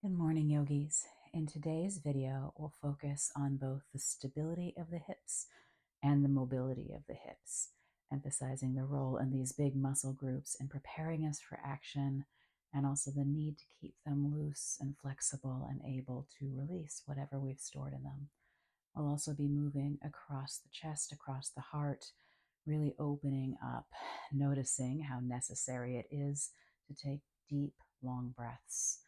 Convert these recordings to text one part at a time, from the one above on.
Good morning, yogis. In today's video, we'll focus on both the stability of the hips and the mobility of the hips, emphasizing the role in these big muscle groups in preparing us for action and also the need to keep them loose and flexible and able to release whatever we've stored in them. We'll also be moving across the chest, across the heart, really opening up, noticing how necessary it is to take deep, long breaths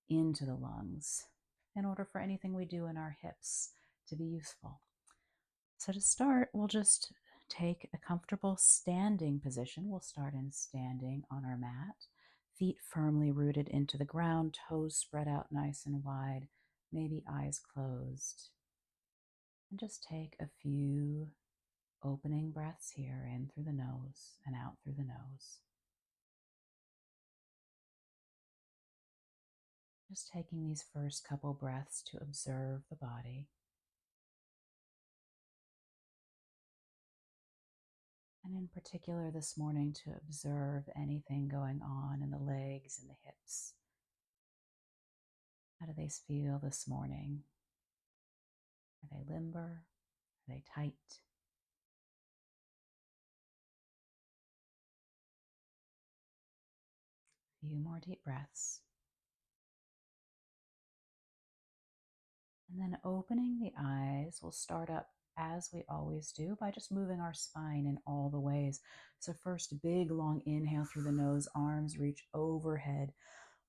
into the lungs in order for anything we do in our hips to be useful. So, to start, we'll just take a comfortable standing position. We'll start in standing on our mat, feet firmly rooted into the ground, toes spread out nice and wide, maybe eyes closed. And just take a few opening breaths here, in through the nose and out through the nose. Just taking these first couple breaths to observe the body. And in particular this morning, to observe anything going on in the legs and the hips. How do they feel this morning? Are they limber? Are they tight? A few more deep breaths. And then opening the eyes, we'll start up as we always do by just moving our spine in all the ways. So first, big long inhale through the nose, arms reach overhead,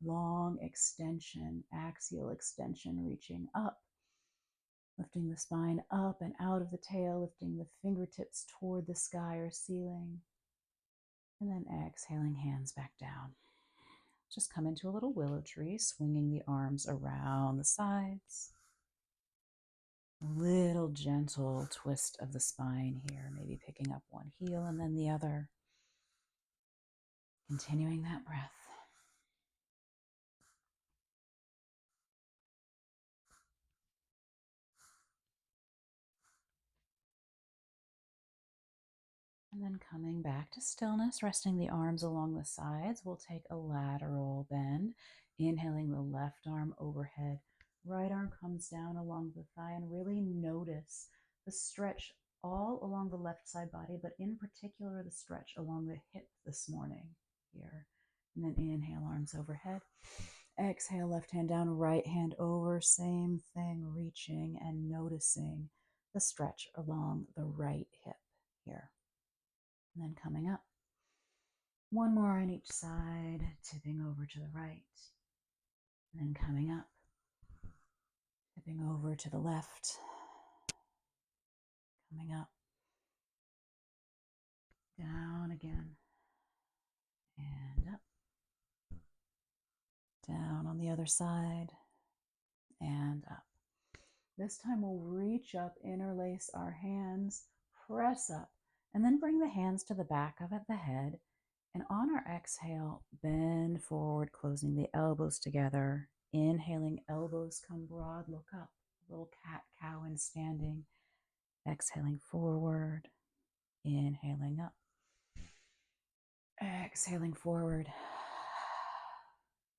long extension, axial extension reaching up, lifting the spine up and out of the tail, lifting the fingertips toward the sky or ceiling, and then exhaling, hands back down. Just come into a little willow tree, swinging the arms around the sides. A little gentle twist of the spine here, maybe picking up one heel and then the other. Continuing that breath. And then coming back to stillness, resting the arms along the sides, we'll take a lateral bend, inhaling the left arm overhead, right arm comes down along the thigh, and really notice the stretch all along the left side body, but in particular the stretch along the hip this morning here. And then inhale, arms overhead. Exhale, left hand down, right hand over, same thing, reaching and noticing the stretch along the right hip here. And then coming up. One more on each side, tipping over to the right. And then coming up, tipping over to the left. Coming up. Down again. And up. Down on the other side. And up. This time we'll reach up, interlace our hands, press up, and then bring the hands to the back of the head. And on our exhale, bend forward, closing the elbows together. Inhaling, elbows come broad, look up. Little cat-cow in standing. Exhaling forward. Inhaling up. Exhaling forward.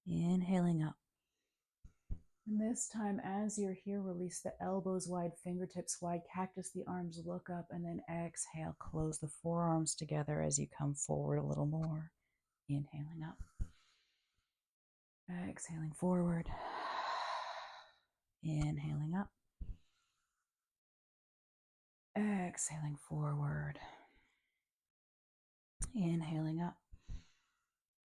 Inhaling up. And this time, as you're here, release the elbows wide, fingertips wide, cactus the arms, look up, and then exhale, close the forearms together as you come forward a little more. Inhaling up. Exhaling forward. Inhaling up. Exhaling forward. Inhaling up.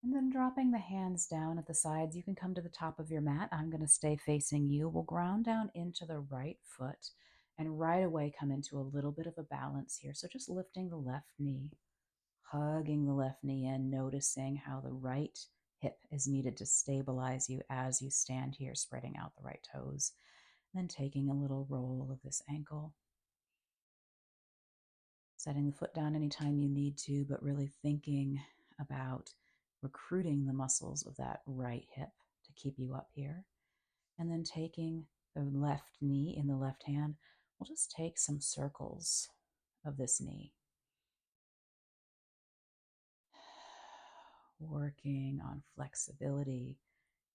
And then dropping the hands down at the sides. You can come to the top of your mat. I'm going to stay facing you. We'll ground down into the right foot and right away come into a little bit of a balance here. So just lifting the left knee, hugging the left knee in, noticing how the right hip is needed to stabilize you as you stand here, spreading out the right toes. Then taking a little roll of this ankle. Setting the foot down anytime you need to, but really thinking about recruiting the muscles of that right hip to keep you up here. And then taking the left knee in the left hand, we'll just take some circles of this knee. Working on flexibility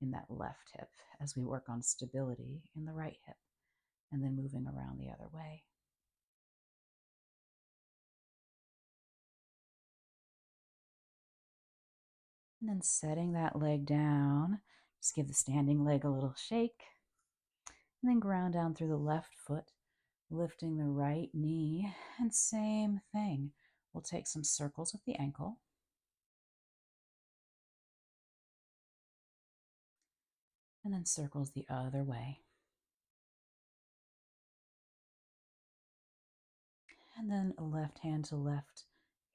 in that left hip as we work on stability in the right hip, and then moving around the other way. And then setting that leg down, just give the standing leg a little shake, and then ground down through the left foot, lifting the right knee, and same thing. We'll take some circles with the ankle. And then circles the other way. And then a left hand to left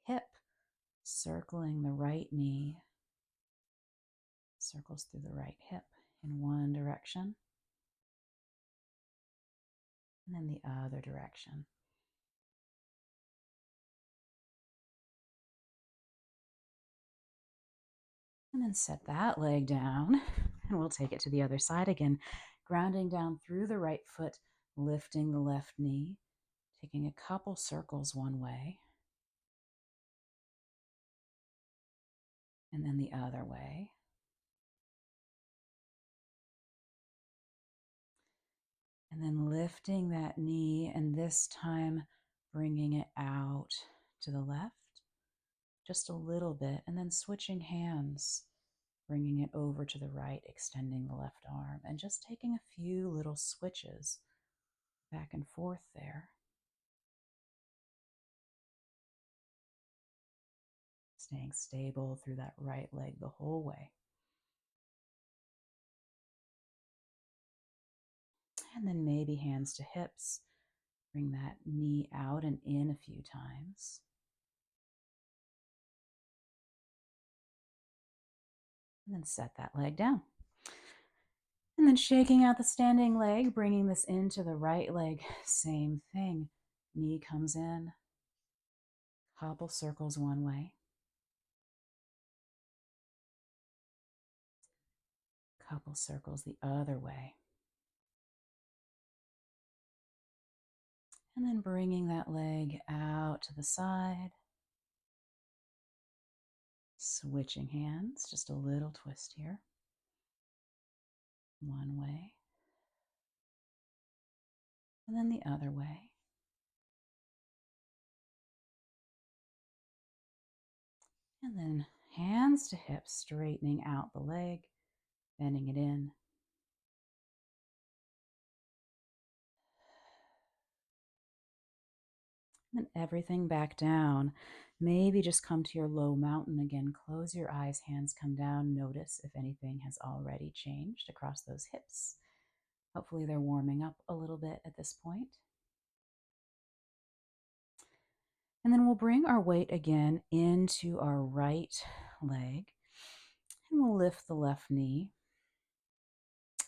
hip, circling the right knee, circles through the right hip in one direction, and then the other direction. And then set that leg down, and we'll take it to the other side again, grounding down through the right foot, lifting the left knee, taking a couple circles one way, and then the other way. And then lifting that knee, and this time bringing it out to the left just a little bit, and then switching hands, bringing it over to the right, extending the left arm, and just taking a few little switches back and forth there. Staying stable through that right leg the whole way. And then maybe hands to hips. Bring that knee out and in a few times. And then set that leg down. And then shaking out the standing leg, bringing this into the right leg. Same thing. Knee comes in. Couple circles one way. Couple circles the other way. And then bringing that leg out to the side. Switching hands, just a little twist here. One way. And then the other way. And then hands to hips, straightening out the leg, bending it in. And then everything back down. Maybe just come to your low mountain again. Close your eyes, hands come down. Notice if anything has already changed across those hips. Hopefully they're warming up a little bit at this point. And then we'll bring our weight again into our right leg. And we'll lift the left knee.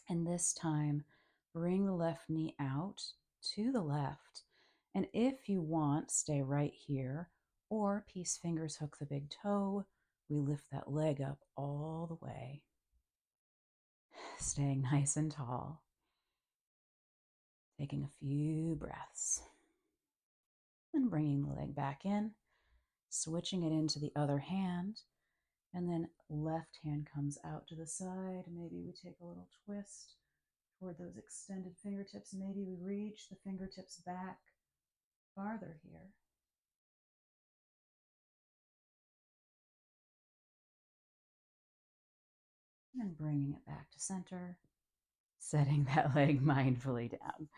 And this time, bring the left knee out to the left. And if you want, stay right here. Or peace fingers hook the big toe. We lift that leg up all the way. Staying nice and tall. Taking a few breaths. And bringing the leg back in. Switching it into the other hand. And then left hand comes out to the side. Maybe we take a little twist toward those extended fingertips. Maybe we reach the fingertips back farther here. And bringing it back to center. Setting that leg mindfully down.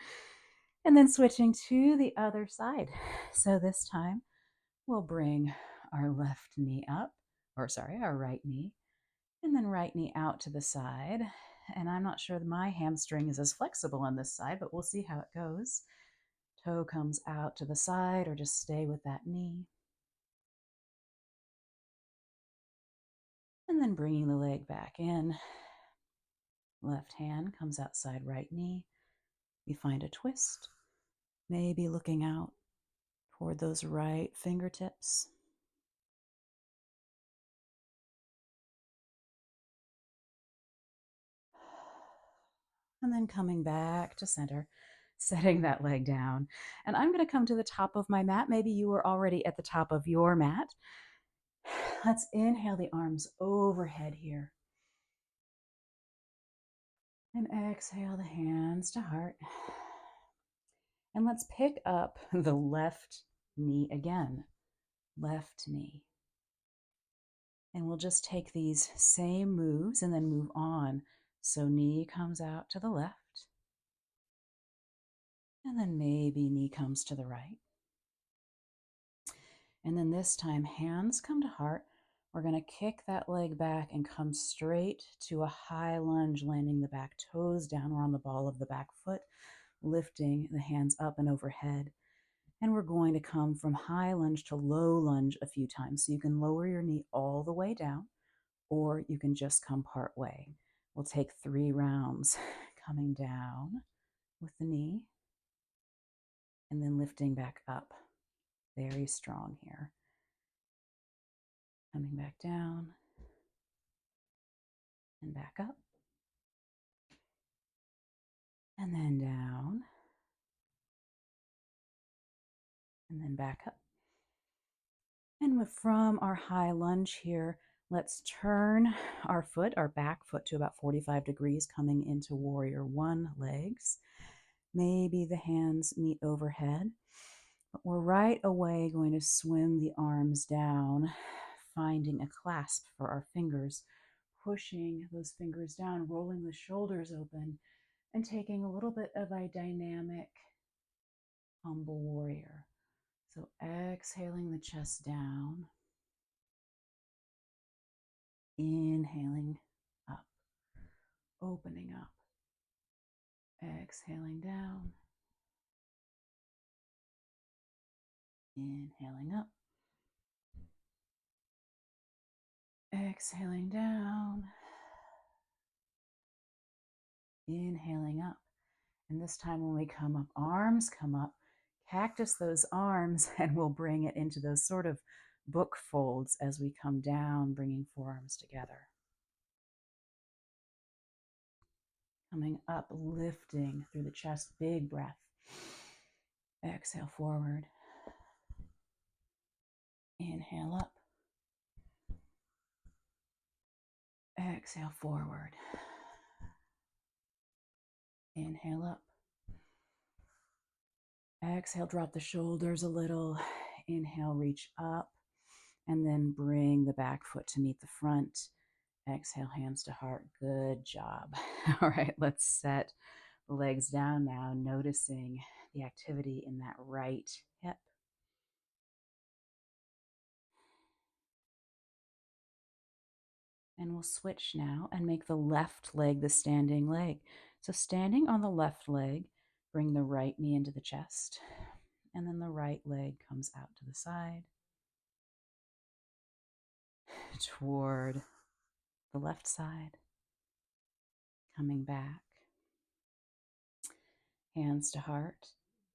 And then switching to the other side. So this time we'll bring our left knee up, our right knee, and then right knee out to the side. And I'm not sure that my hamstring is as flexible on this side, but we'll see how it goes. Toe comes out to the side, or just stay with that knee. And then bringing the leg back in. Left hand comes outside right knee. We find a twist, maybe looking out toward those right fingertips. And then coming back to center, setting that leg down. And I'm going to come to the top of my mat. Maybe you were already at the top of your mat. Let's inhale the arms overhead here. And exhale the hands to heart. And let's pick up the left knee again. Left knee. And we'll just take these same moves and then move on. So knee comes out to the left. And then maybe knee comes to the right. And then this time, hands come to heart. We're going to kick that leg back and come straight to a high lunge, landing the back toes down. We're on the ball of the back foot, lifting the hands up and overhead. And we're going to come from high lunge to low lunge a few times. So you can lower your knee all the way down, or you can just come part way. We'll take 3 rounds coming down with the knee and then lifting back up. Very strong here. Coming back down and back up. And then down. And then back up. And from our high lunge here, let's turn our foot, our back foot, to about 45 degrees, coming into warrior one legs. Maybe the hands meet overhead. But we're right away going to swim the arms down, finding a clasp for our fingers, pushing those fingers down, rolling the shoulders open, and taking a little bit of a dynamic humble warrior. So exhaling the chest down, inhaling up, opening up, exhaling down, inhaling up, exhaling down, inhaling up. And this time when we come up, arms come up, cactus those arms, and we'll bring it into those sort of book folds as we come down, bringing forearms together. Coming up, lifting through the chest, big breath. Exhale forward. Inhale up. Exhale forward. Inhale up. Exhale, drop the shoulders a little. Inhale, reach up. And then bring the back foot to meet the front. Exhale, hands to heart. Good job. All right, let's set the legs down now, noticing the activity in that right hip. And we'll switch now and make the left leg the standing leg. So standing on the left leg, bring the right knee into the chest, and then the right leg comes out to the side toward the left side, coming back, hands to heart,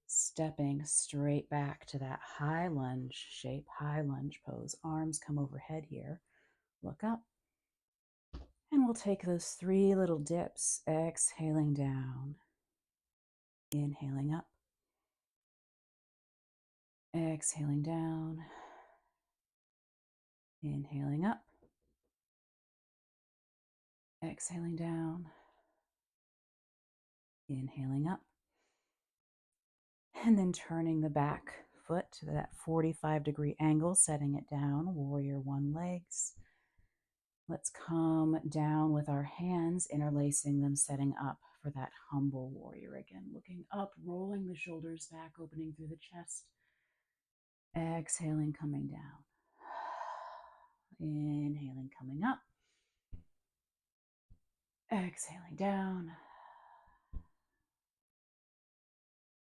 stepping straight back to that high lunge shape, high lunge pose. Arms come overhead here, look up. And we'll take those 3 little dips, exhaling down, inhaling up, exhaling down, inhaling up, exhaling down, inhaling up, and then turning the back foot to that 45-degree angle, setting it down, warrior one legs. Let's come down with our hands, interlacing them, setting up for that humble warrior again. Looking up, rolling the shoulders back, opening through the chest. Exhaling, coming down. Inhaling, coming up. Exhaling down.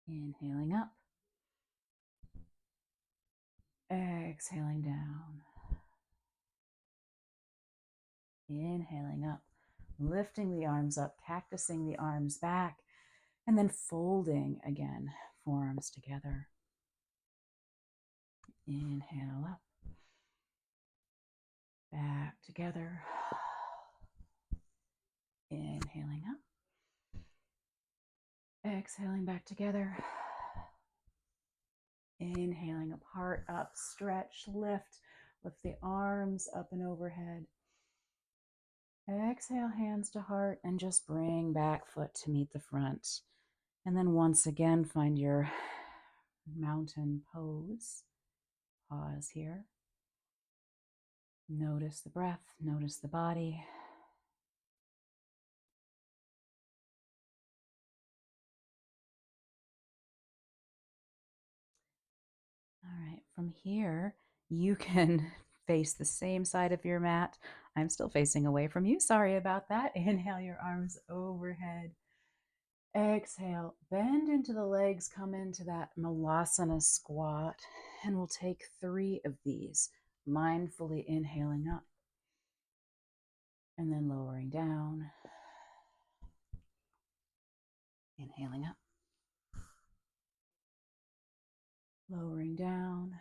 Inhaling up. Exhaling down. Inhaling up. Lifting the arms up, cactusing the arms back, and then folding again, forearms together. Inhale up. Back together. Inhaling up. Exhaling back together. Inhaling apart, up, stretch, lift. Lift the arms up and overhead. Exhale, hands to heart, and just bring back foot to meet the front. And then once again, find your mountain pose. Pause here. Notice the breath, notice the body. All right, from here, you can face the same side of your mat. I'm still facing away from you. Sorry about that. Inhale your arms overhead. Exhale, bend into the legs, come into that Malasana squat, and we'll take 3 of these, mindfully inhaling up and then lowering down, inhaling up, lowering down,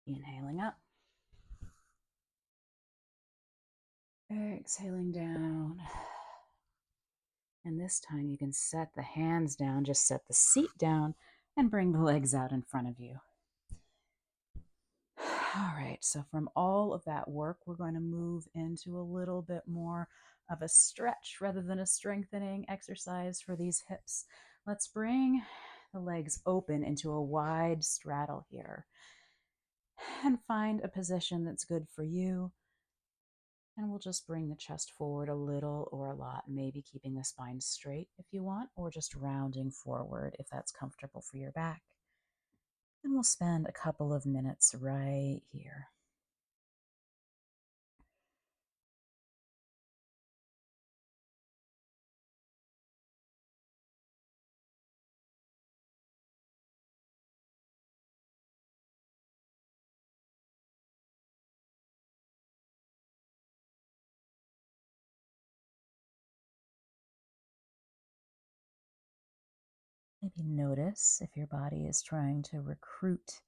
inhaling up, exhaling down. And this time you can set the hands down, just set the seat down and bring the legs out in front of you. All right, so from all of that work, we're going to move into a little bit more of a stretch rather than a strengthening exercise for these hips. Let's bring the legs open into a wide straddle here and find a position that's good for you. And we'll just bring the chest forward a little or a lot, maybe keeping the spine straight if you want, or just rounding forward if that's comfortable for your back. And we'll spend a couple of minutes right here. Maybe notice if your body is trying to recruit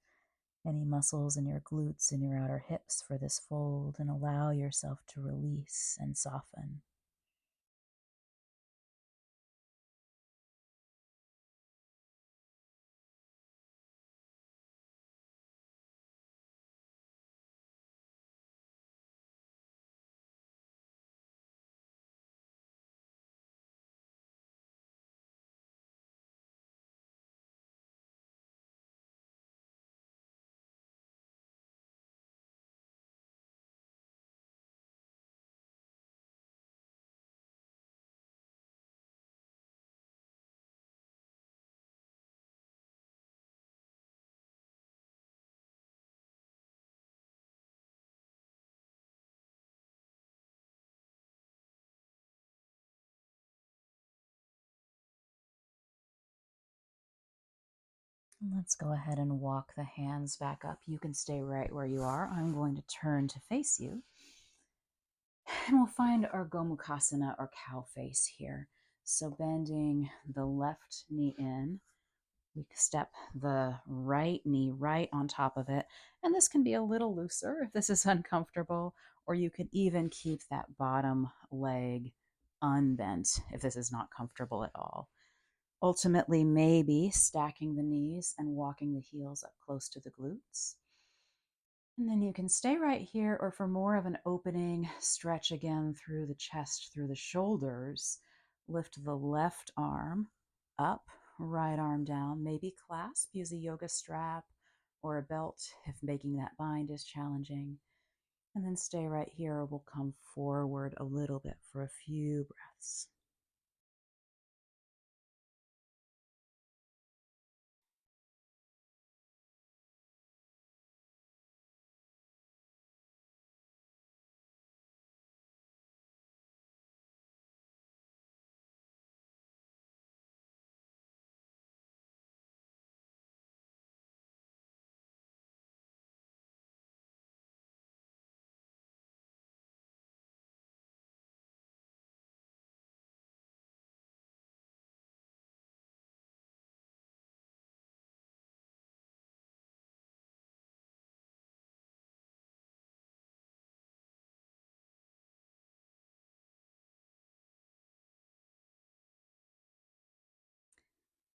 any muscles in your glutes and your outer hips for this fold, and allow yourself to release and soften. And let's go ahead and walk the hands back up. You can stay right where you are. I'm going to turn to face you. And we'll find our Gomukhasana or cow face here. So bending the left knee in, we step the right knee right on top of it. And this can be a little looser if this is uncomfortable, or you could even keep that bottom leg unbent if this is not comfortable at all. Ultimately, maybe stacking the knees and walking the heels up close to the glutes. And then you can stay right here, or for more of an opening, stretch again through the chest, through the shoulders. Lift the left arm up, right arm down. Maybe clasp, use a yoga strap or a belt if making that bind is challenging. And then stay right here, or we'll come forward a little bit for a few breaths.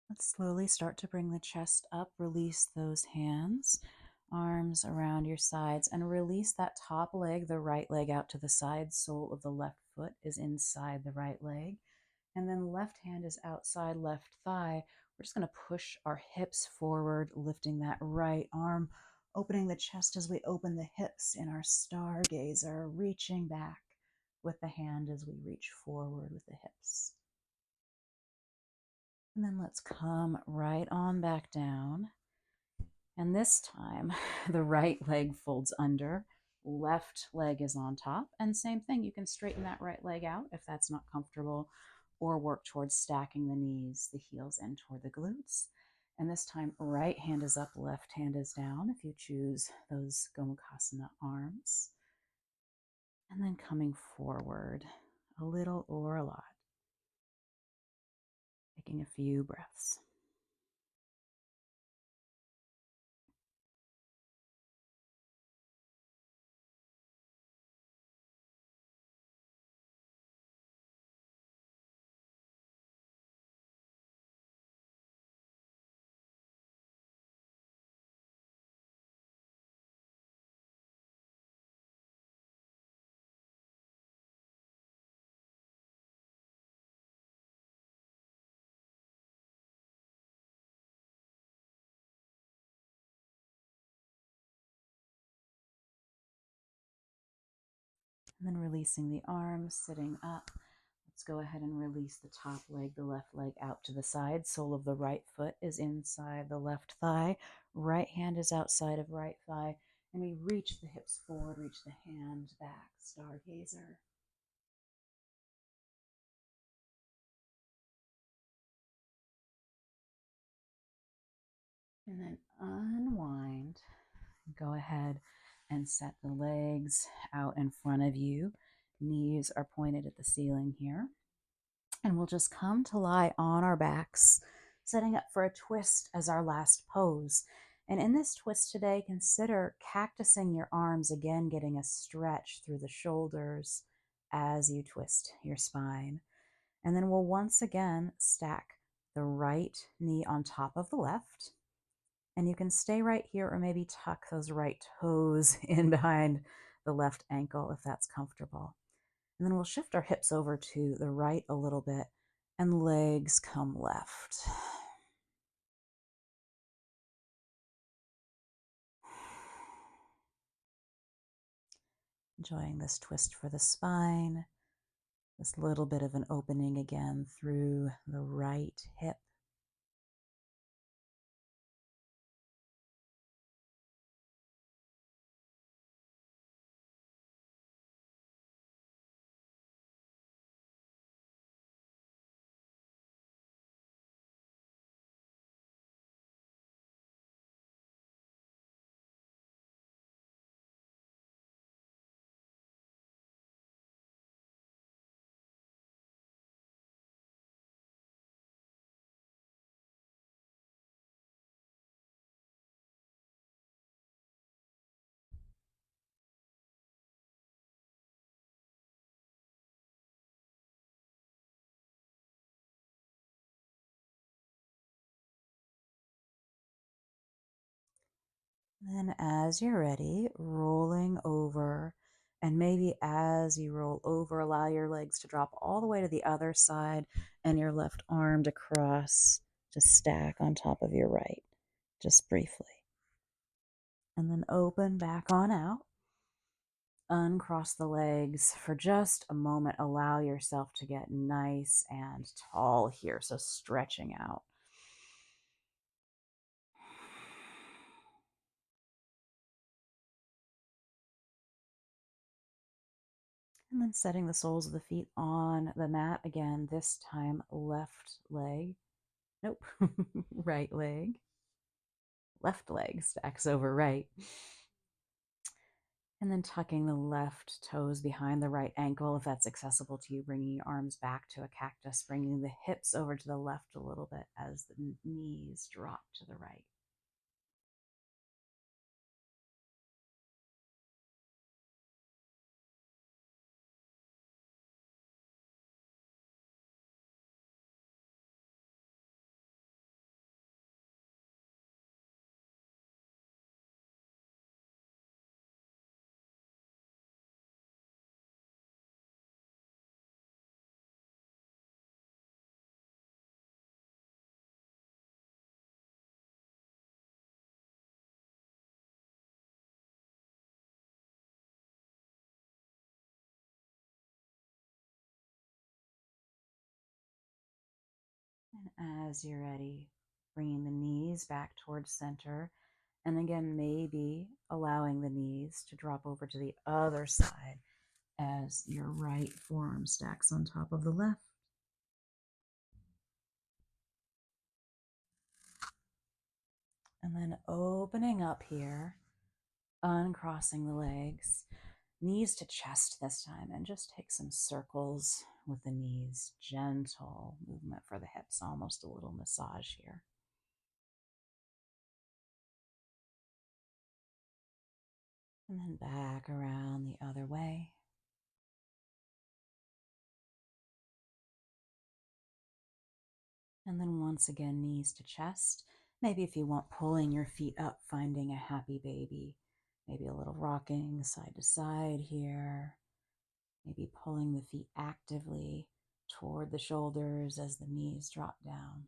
Let's slowly start to bring the chest up, release those hands. Arms around your sides and release that top leg, the right leg out to the side. Sole of the left foot is inside the right leg. And then left hand is outside left thigh. We're just going to push our hips forward, lifting that right arm, opening the chest as we open the hips in our stargazer, reaching back with the hand as we reach forward with the hips. And then let's come right on back down. And this time, the right leg folds under, left leg is on top. And same thing, you can straighten that right leg out if that's not comfortable, or work towards stacking the knees, the heels in toward the glutes. And this time, right hand is up, left hand is down if you choose those Gomukhasana arms. And then coming forward, a little or a lot. Taking a few breaths. And then releasing the arms, sitting up. Let's go ahead and release the top leg, the left leg out to the side. Sole of the right foot is inside the left thigh. Right hand is outside of right thigh. And we reach the hips forward, reach the hand back, stargazer. And then unwind. Go ahead and set the legs out in front of you. Knees are pointed at the ceiling here. And we'll just come to lie on our backs, setting up for a twist as our last pose. And in this twist today, consider cactusing your arms, again, getting a stretch through the shoulders as you twist your spine. And then we'll once again stack the right knee on top of the left. And you can stay right here or maybe tuck those right toes in behind the left ankle if that's comfortable. And then we'll shift our hips over to the right a little bit and legs come left. Enjoying this twist for the spine, this little bit of an opening again through the right hip. Then as you're ready, rolling over, and maybe as you roll over, allow your legs to drop all the way to the other side and your left arm to cross, to stack on top of your right, just briefly. And then open back on out. Uncross the legs for just a moment. Allow yourself to get nice and tall here, so stretching out. And then setting the soles of the feet on the mat again, this time left leg. Nope, right leg. Left leg stacks over right. And then tucking the left toes behind the right ankle, if that's accessible to you, bringing your arms back to a cactus, bringing the hips over to the left a little bit as the knees drop to the right. As you're ready, bringing the knees back towards center. And again, maybe allowing the knees to drop over to the other side as your right forearm stacks on top of the left. And then opening up here, uncrossing the legs, knees to chest this time, and just take some circles with the knees. Gentle movement for the hips, almost a little massage here. And then back around the other way. And then once again, knees to chest. Maybe if you want, pulling your feet up, finding a happy baby. Maybe a little rocking side to side here. Maybe pulling the feet actively toward the shoulders as the knees drop down.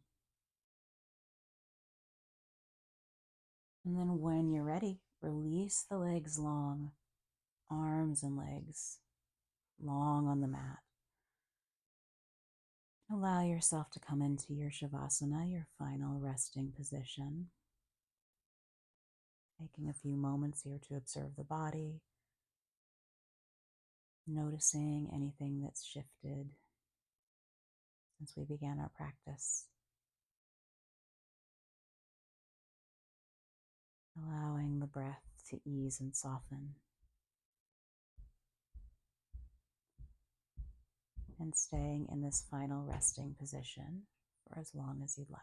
And then when you're ready, release the legs long, arms and legs long on the mat. Allow yourself to come into your Shavasana, your final resting position. Taking a few moments here to observe the body, noticing anything that's shifted since we began our practice. Allowing the breath to ease and soften. And staying in this final resting position for as long as you'd like.